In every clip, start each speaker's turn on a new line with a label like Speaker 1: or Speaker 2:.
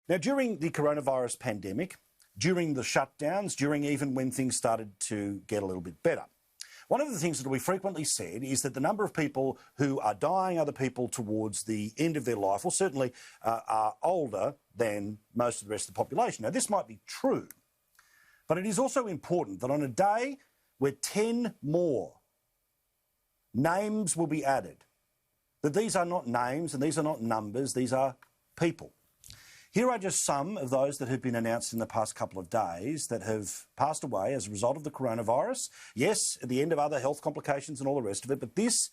Speaker 1: Now, during the coronavirus pandemic, during the shutdowns, during even when things started to get a little bit better, one of the things that we frequently said is that the number of people who are dying, other people towards the end of their life, or certainly are older than most of the rest of the population. Now, this might be true, but it is also important that on a day where 10 more names will be added, that these are not names and these are not numbers, these are people. Here are just some of those that have been announced in the past couple of days that have passed away as a result of the coronavirus. Yes, at the end of other health complications and all the rest of it, but this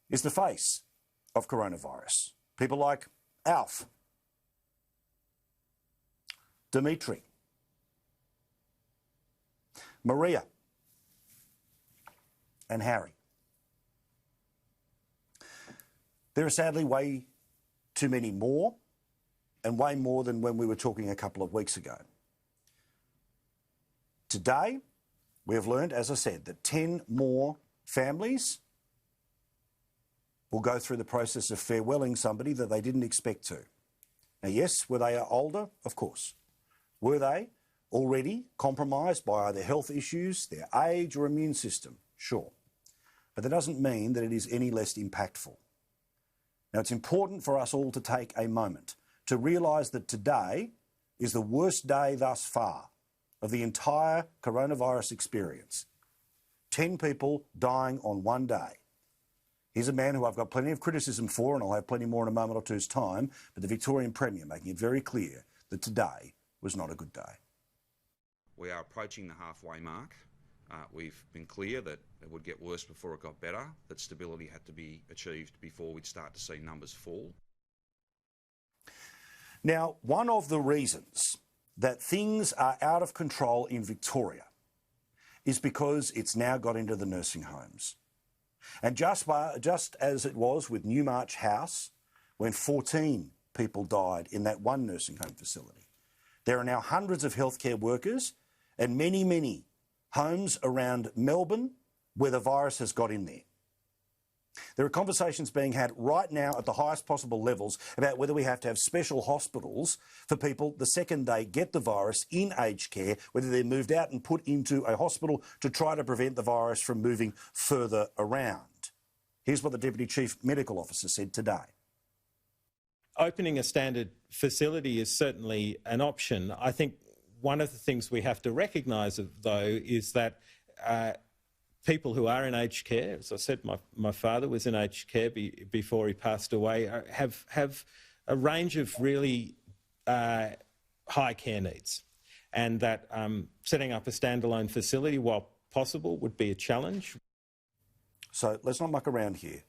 Speaker 1: is the face of coronavirus. People like Alf, Dimitri, Maria, and Harry. There are sadly way too many more, and way more than when we were talking a couple of weeks ago. Today, we have learned, as I said, that 10 more families will go through the process of farewelling somebody that they didn't expect to. Now, yes, were they older? Of course. Were they already compromised by either health issues, their age or immune system? Sure. But that doesn't mean that it is any less impactful. Now, it's important for us all to take a moment to realise that today is the worst day thus far of the entire coronavirus experience. 10 people dying on one day. Here's a man who I've got plenty of criticism for, and I'll have plenty more in a moment or two's time, but the Victorian Premier making it very clear that today was not a good day.
Speaker 2: We are approaching the halfway mark. We've been clear that it would get worse before it got better, that stability had to be achieved before we'd start to see numbers fall.
Speaker 1: Now, one of the reasons that things are out of control in Victoria is because it's now got into the nursing homes. And just as it was with Newmarch House, when 14 people died in that one nursing home facility, there are now hundreds of healthcare workers and many, many homes around Melbourne where the virus has got in there. There are conversations being had right now at the highest possible levels about whether we have to have special hospitals for people the second they get the virus in aged care, whether they're moved out and put into a hospital to try to prevent the virus from moving further around. Here's what the Deputy Chief Medical Officer said today.
Speaker 3: Opening a standard facility is certainly an option. I think one of the things we have to recognise, though, is that people who are in aged care, as I said, my father was in aged care before he passed away, have a range of really high care needs, and that setting up a standalone facility, while possible, would be a challenge.
Speaker 1: So let's not muck around here.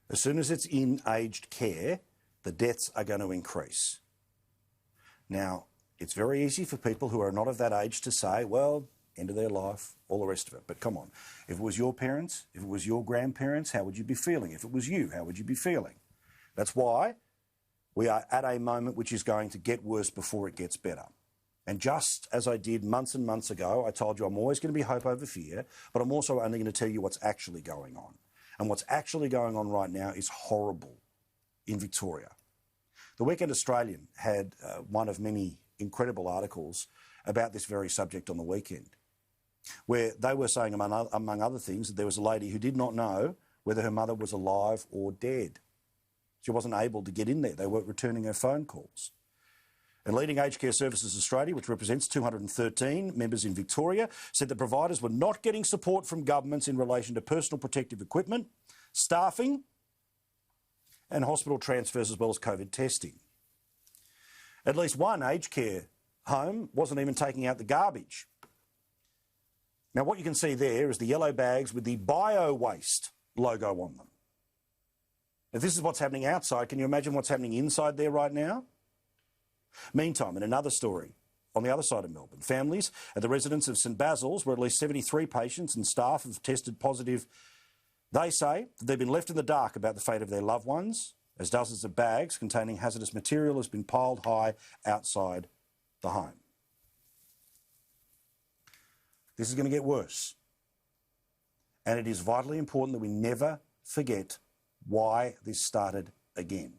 Speaker 1: As soon as it's in aged care, the deaths are going to increase. Now, it's very easy for people who are not of that age to say, well, end of their life, all the rest of it. But come on, if it was your parents, if it was your grandparents, how would you be feeling? If it was you, how would you be feeling? That's why we are at a moment which is going to get worse before it gets better. And just as I did months and months ago, I told you I'm always going to be hope over fear, but I'm also only going to tell you what's actually going on. And what's actually going on right now is horrible in Victoria. The Weekend Australian had one of many incredible articles about this very subject on the weekend, where they were saying, among other things, that there was a lady who did not know whether her mother was alive or dead. She wasn't able to get in there. They weren't returning her phone calls. And Leading Aged Care Services Australia, which represents 213 members in Victoria, said that providers were not getting support from governments in relation to personal protective equipment, staffing, and hospital transfers, as well as COVID testing. At least one aged care home wasn't even taking out the garbage. Now, what you can see there is the yellow bags with the bio-waste logo on them. If this is what's happening outside, can you imagine what's happening inside there right now? Meantime, in another story, on the other side of Melbourne, families at the residence of St Basil's, where at least 73 patients and staff have tested positive, they say that they've been left in the dark about the fate of their loved ones, as dozens of bags containing hazardous material has been piled high outside the home. This is going to get worse. And it is vitally important that we never forget why this started again.